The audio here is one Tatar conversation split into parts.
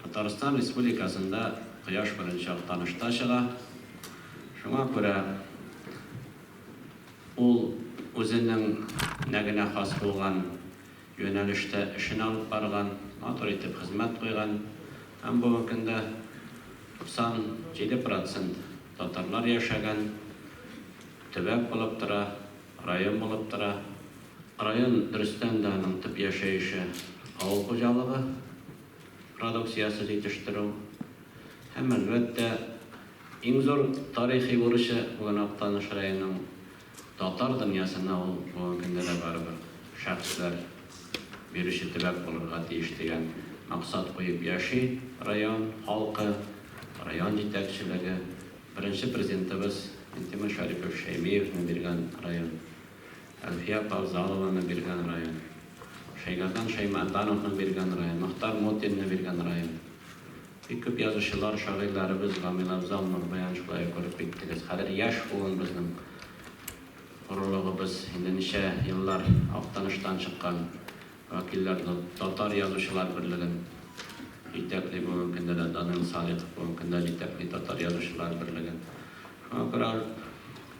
Татарстан Республикасында кояш беренче актанышта чыга. Шуңа күрә ул үзенең нәгенә хас булган юнәлештә эшен алып барган, матур итеп хезмәт куйган. Һәм бүгенге көндә 97% татарлар яшәгән төбәк булып тора, район булып тора. Район дөрестән дә аның төп яшәеше авыл хуҗалыгы, продукциясе җитештерү. Һәм әлбәттә иң зур тарихи бурычы бүген Актаныш районының татар дөньясына ул бүгенге көндә дә барыбер шәхесләр бирүче төбәк булырга тиеш дигән максат куеп яши. Район халкы, район җитәкчелеге, беренче президентыбыз Минтимер Шәрипов Шәймиевне биргән район, Әлфия Павзалованы биргән район, Шәйгаздан Шәймәдановны биргән район, Мөхтар Мутинны биргән район. Бик күп язучылар, шагыйрьләребез Гамил Абзал, Нурбаян шулай күреп киттегез. Хәзер яшь булган безнең горурлыгыбыз, инде ничә еллар Актаныштан чыккан вәкилләр, татар язучылар берлеген җитәкли бүгенге көндә дә Данил Салихов, бүгенге көндә җитәкли татар язучылар берлеген. Шуңа күрә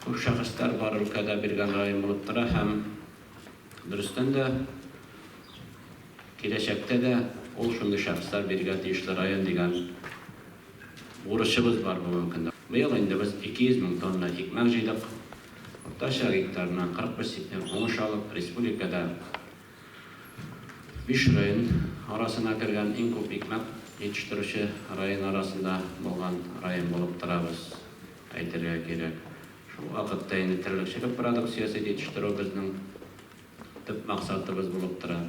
күп шәхесләр бар өлкәдә биргән район булып тора һәм дөрестән дә киләчәктә дә ул шундый шәхесләр биргә тиешле район дигән бурычыбыз бар бүгенге көндә. Быел инде без 200 мең тонна икмәк җыйдык. Уртача гектарына 45 сентнер уңыш алып, республикада 5 район арасына кергән иң күп икмәк җитештерүче район арасында булган район булып торабыз, әйтергә кирәк. Шул вакытта инде терлекчелек продукциясе җитештерү безнең төп максатыбыз булып тора.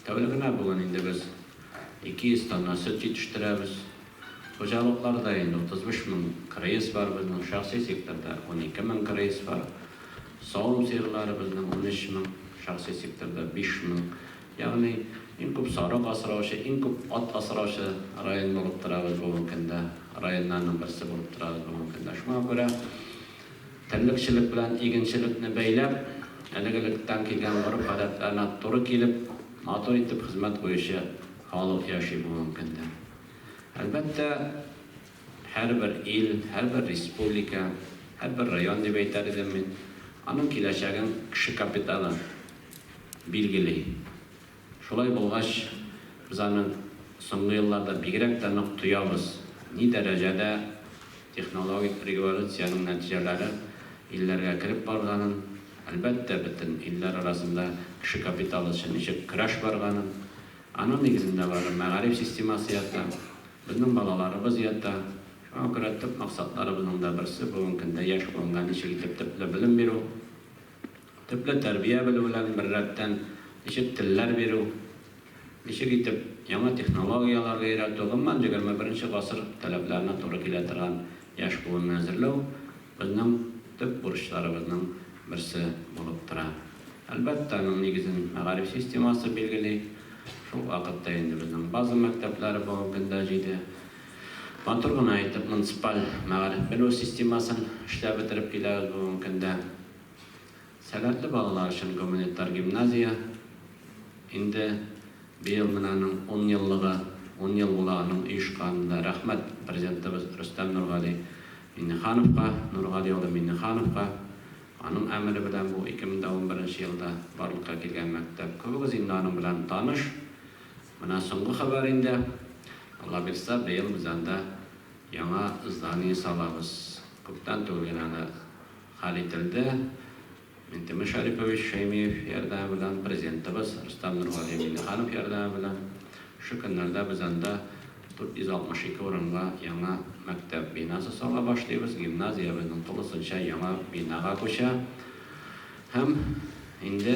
Тәүлегенә бүген инде без 200 тонна сөт җитештерәбез. Хуҗалыкларда инде 35 мең крейс бар, безнең шәхси секторда 12 мең крейс бар. Савым сыерлары безнең 13 мең, шәхси секторда 5 мең. Ягъни иң күп сарык асраучы, иң күп ат асраучы район булып торабыз бүгенге көндә. Районнарның берсе булып торабыз бүгенге көндә. Шуңа күрә терлекчелек белән игенчелекне бәйләп, әлегелектән килгән гореф-гадәтләренә туры килеп, матур итеп хезмәт куючы халык яши бүгенге көндә. Әлбәттә, һәрбер ил, һәрбер республика, һәрбер район дип әйтер идем мин, аның киләчәген кеше капиталы билгели. Шулай булгач, без аны соңгы елларда бигрәк тә нык тоябыз. Ни дәрәҗәдә технологик революцияның нәтиҗәләре илләргә кереп барганын, әлбәттә бөтен илләр арасында кеше капиталы өчен ничек көрәш барганын, аның нигезендә бар мәгариф системасы ята, безнең балаларыбыз ята. Шуңа күрә төп максатларыбызның да берсе бүгенге көндә яшь буынга ничек итеп төпле белем бирү, төпле тәрбия белү белән беррәттән ничек телләр бирү, ничек итеп яңа технологияларга өйрәтү, гомумән 21 гасыр таләпләренә туры килә торган яшь буынны әзерләү безнең төп бурычларыбызның берсе булып тора. Әлбәттә, аның нигезен мәгариф системасы билгели. Шул вакытта инде безнең база мәктәпләре бүгенге көндә җиде. Матур гына әйтеп, муниципаль мәгариф белү системасын эшләп бетереп киләбез бүгенге көндә. Сәләтле балалар өчен гуманитар гимназия инде быел менән 10 еллыгы, 10 ел була аның оешканында. Рәхмәт президентыбыз Рөстәм Нургали Миннехановка, Нургали улы Миннехановка. Аның әмере белән бу 2011 елда барлыкка килгән мәктәп. Күбегез инде аның белән таныш. Менә соңгы хәбәр инде. Алла бирсә, быел без анда яңа здание салабыз. Күптән түгел аны хәл ителде. Минтимер Шәрипович Шәймиев ярдәме белән, президентыбыз Рөстәм Нургали Миннеханов ярдәме белән шу көннәрдә без анда 462 урынга яңа мәктәп бинасы сала башлыйбыз. Гимназия безнең тулысынча яңа бинага күчә. Һәм инде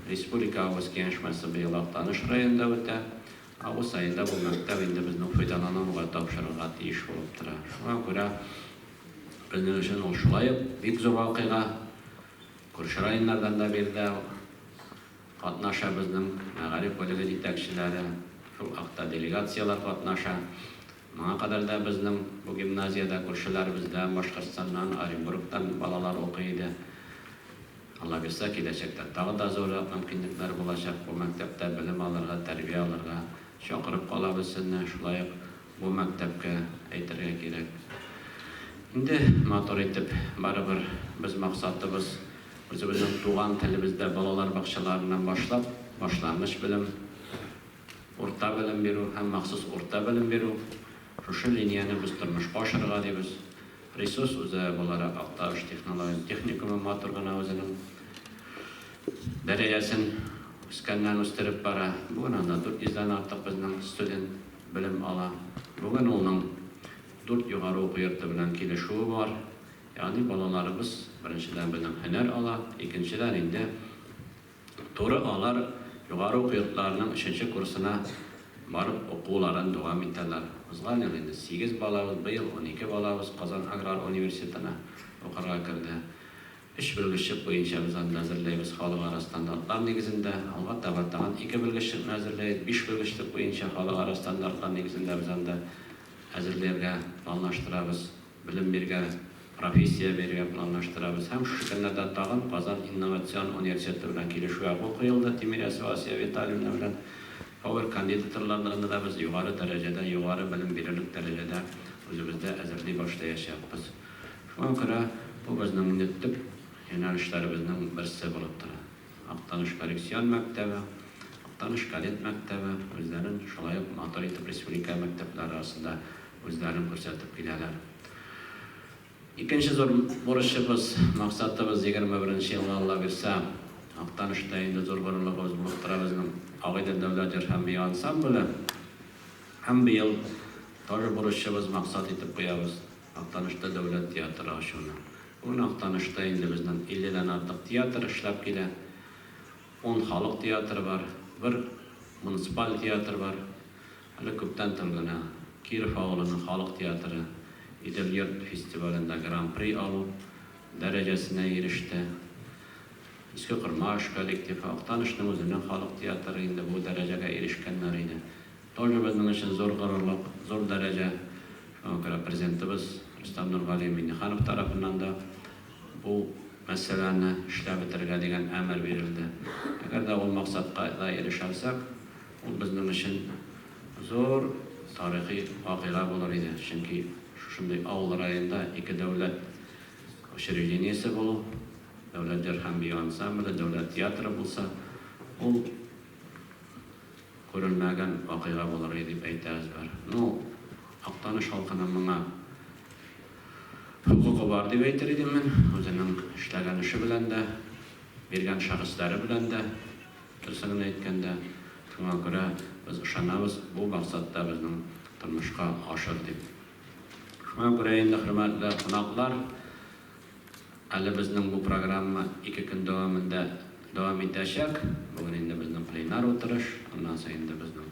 республикабыз киңәшмәсе быел Актаныш районында үтә. Август айында бу мәктәп инде безнең файдалануга тапшырырга тиеш булып тора. Шуңа күрә безнең өчен ул шулай бик зур вакыйга. Күрше районнардан да бирде катнаша безнең мәгариф бүлеге җитәкчеләре, шул вакытта делегациялар катнаша. Моңа кадәр да безнең бу гимназиядә күршеләребездән, Башкортстаннан, Оренбургтан балалар укый иде. Алла бирсә, киләчәктә тагы да зур мөмкинлекләр булачак бу мәктәптә белем алырга, тәрбия алырга. Чакырып калабыз сезне, шулай bu мәктәпкә әйтергә кирәк. Инде матур итеп барыбер без максатыбыз үзебезнең туган телебездә балалар бакчаларыннан башлап, башлангыч белем, урта белем бирү һәм махсус урта белем бирү. Шушы линияны без тормышка ашырырга дибез. Ресурс үзе буларак Акташ технология техникумы матур гына үзенең дәрәҗәсен үскәннән үстереп бара. Бүген анда 400-дән артык безнең студент белем ала. Бүген улның 4 югары уку йорты белән килешүе бар. Ягъни балаларыбыз беренчедән безнең һөнәр ала, икенчедән инде туры алар югары уку йортларының 3нче курсына барып укуларын дәвам итәләр. Узган ел инде 8 балабыз, быел 12 балабыз Казан аграр университетына укырга керде. 3 белгечлек буенча без анда әзерләйбез халыкара стандартлар нигезендә, алга таба тагын 2 белгечлекне әзерләйбез, 5 белгечлек буенча халыкара стандартлар нигезендә без анда әзерләргә планлаштырабыз, белем биргә, профессия биргә планлаштырабыз. Һәм шушы көннәрдә тагын Казан инновацион университеты белән килешүгә кул куелды. Тимирязева Асия Витальевна белән Power кандидатларны да без югары дәрәҗәдә, югары белем бирерлек дәрәҗәдә үзебездә әзерли башлаячакбыз. Шуңа күрә бу безнең төп юнәлешләребезнең берсе булып тора. Актаныш коррекцион мәктәбе, Актаныш кадет мәктәбе үзләрен шулай ук матур итеп республика мәктәпләре арасында үзләрен күрсәтеп киләләр. Икенче зур бурычыбыз, максатыбыз 21нче елга Алла бирсә, Актанышта инде зур борылыгыбыз булып тора безнең Агыйдел дәүләт җырхәмби ансамбле. Һәм быел тоже бурычыбыз максат итеп куябыз. Актанышта дәүләт театры ачуны. Бүген Актанышта инде безнең 50-дән артык театр эшләп килә. 10 халык театры бар, 1 муниципаль театр бар. Әле күптән тыңгана Киров авылының халык театры Идел йорт фестивалендә гран-при алу дәрәҗәсенә иреште. Иске Кырмаш коллективы Актанышның үзенең халык театры инде бу дәрәҗәгә ирешкәннәр иде. Тоже безнең өчен зур горурлык, зур дәрәҗә. Шуңа күрә президентыбыз Рөстәм Нургалиев Миңнеханов тарафыннан да бу мәсьәләне эшләп бетергә дигән әмер бирелде. Әгәр дә ул максатка да ирешә алсак, ул безнең өчен зур тарихи вакыйга булыр иде. Чөнки шушындый авыл районында 2 дәүләт учреждениесе булу, дәүләт җырхәмби ансамбле, дәүләт театры булса, ул күрелмәгән вакыйга булыр иде дип әйтәбез бар. Ну, Актаныш халкының моңа хукукы бар дип әйтер идем мин. Үзенең эшләгән эше белән дә, биргән шәхесләре белән дә, төсен әйткәндә, шуңа күрә без ышанабыз, бу максатта безнең тормышка ашыр дип. Шуңа күрә инде хөрмәтле кунаклар, әле безнең бу программа 2 көн дәвамында дәвам итәчәк. Бүген инде безнең пленар утырыш, аннан соң инде безнең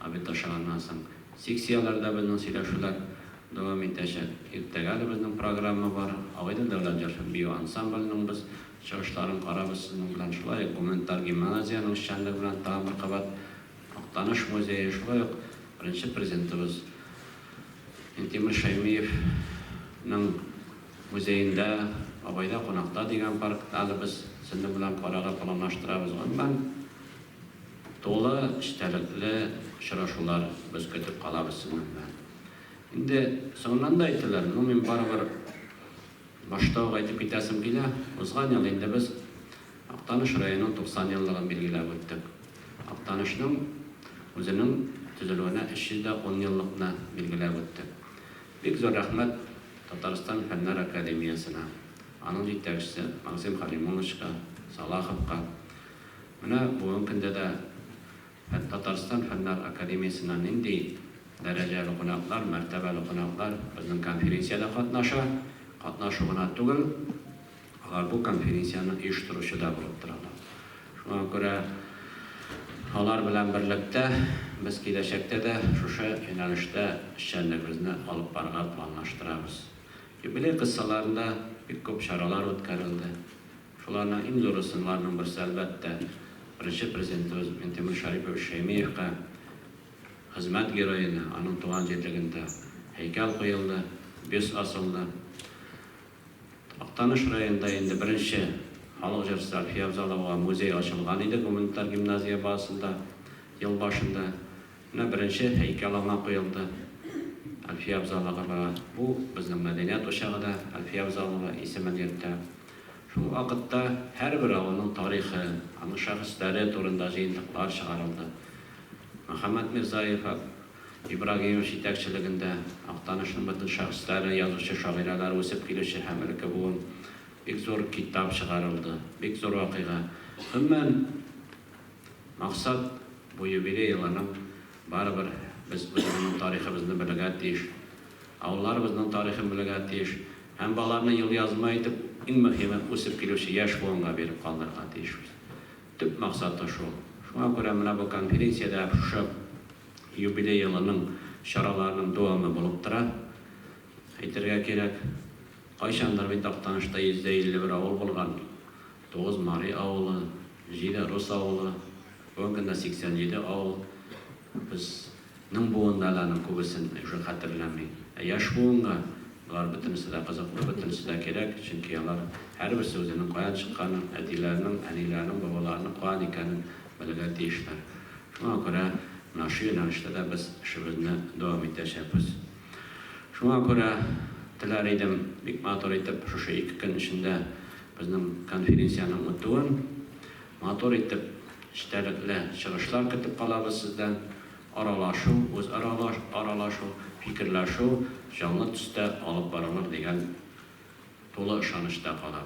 абиташаннан соң секцияларда безнең сөйләшүләр дәвам итәчәк. Иртәгә әле безнең программа бар. Агыйдел дәүләт җырхәмби ансамбльнең без чыгышларын карабыз сезнең белән. Шулай ук гуманитар гимназияның эшчәнлеге белән тагын бер кабат Актаныш музее, шулай ук беренче президентыбыз Тимер Шәймиевның музейында Абайда кунакта дигән паркта әле без сезнең белән карарга планлаштырабыз. Моннан тулы эчтәлекле очрашулар без көтеп калабыз сезнең белән. Инде соңыннан да әйттеләр, мин барыбер башта ук әйтеп китәсем килә. Узган ел инде без Актаныш районының 90 еллыгын билгеләп үттек. Актанышның үзенең төзелүенә 310 еллыкны билгеләп үттек. Бик зур рәхмәт Татарстан Фәннәр академиясына, аның җитәкчесе Максим Халимовичка, Салаховка. Менә бүгенге көндә дә Татарстан Фәннәр академиясына нинди дәрәҗәле кунаклар, мәртәбәле кунаклар безнең конференциядә катнаша. Катнашу гына түгел, алар бу конференцияны оештыручы да булып торалар. Шуңа күрә алар белән берлектә без киләчәктә дә шушы юнәлештә эшчәнлегебезне алып барырга планлаштырабыз. Юбилей кыссаларында бик күп чаралар үткәрелде. Шуларның иң зурысыннан берсе әлбәттә беренче президентыбыз Тимер Шәрипович Шәймиевка хезмәт героена, аның туган җирлегендә һәйкәл куелды, бюст асылды. Актаныш районында инде беренче халык җырчысы Альфия Абзалова музей ачылган иде гуманитар гимназия базасында ел башында. Менә беренче һәйкәл аңа куелды. Әлфия абзалыгы бу безнең мәдәният ошагында Әлфия абзалыгы исемен йөртә. Шул вакытта һәрбер авылның тарихы, аның шәхесләре турында җыентыклар чыгарылды. Мөхәммәд Мирзаев Ибрагимов җитәкчелегендә Актанышның бөтен шәхесләре, язучы, шагыйрьләр үсеп килүче һәм элекке буын бик зур китап чыгарылды. Бик зур вакыйга. Гомумән максат бу юбилей елының барыбер без безнең тарихыбызны белергә тиеш. Авылларыбызның тарихын белергә тиеш. Һәм балаларны ел язма итеп, иң мөһиме үсеп килүче яшь буынга биреп калдырырга тиешбез. Төп максаты шул. Шуңа күрә менә бу конференциядә шушы юбилей елының чараларының дәвамы булып тора. Әйтергә кирәк, кайчандыр бит Актанышта 151 авыл булган. 9 Мари авылы, 7 Рус авылы, бүгенге көндә 87 авыл. Безнең буыннарның күбесен уже хәтерләмим. Яшь буынга алар бөтенесе дә кызыклы, бөтенесе дә кирәк, чөнки алар һәрберсе үзенең каян чыкканын, әтиләренең, әниләренең, бабаларының каян икәнен белергә тиешләр. Шуңа күрә менә шу юнәлештә дә без эшебезне дәвам итәчәкбез. Шуңа күрә теләр идем бик матур итеп шушы 2 көн эчендә безнең конференцияның үтүен матур итеп эчтәлекле чыгышлар көтеп калабыз сездән. Аралашу, үз аралашу, фикерләшү җанлы төстә алып барылыр дигән тулы ышанычта калабыз.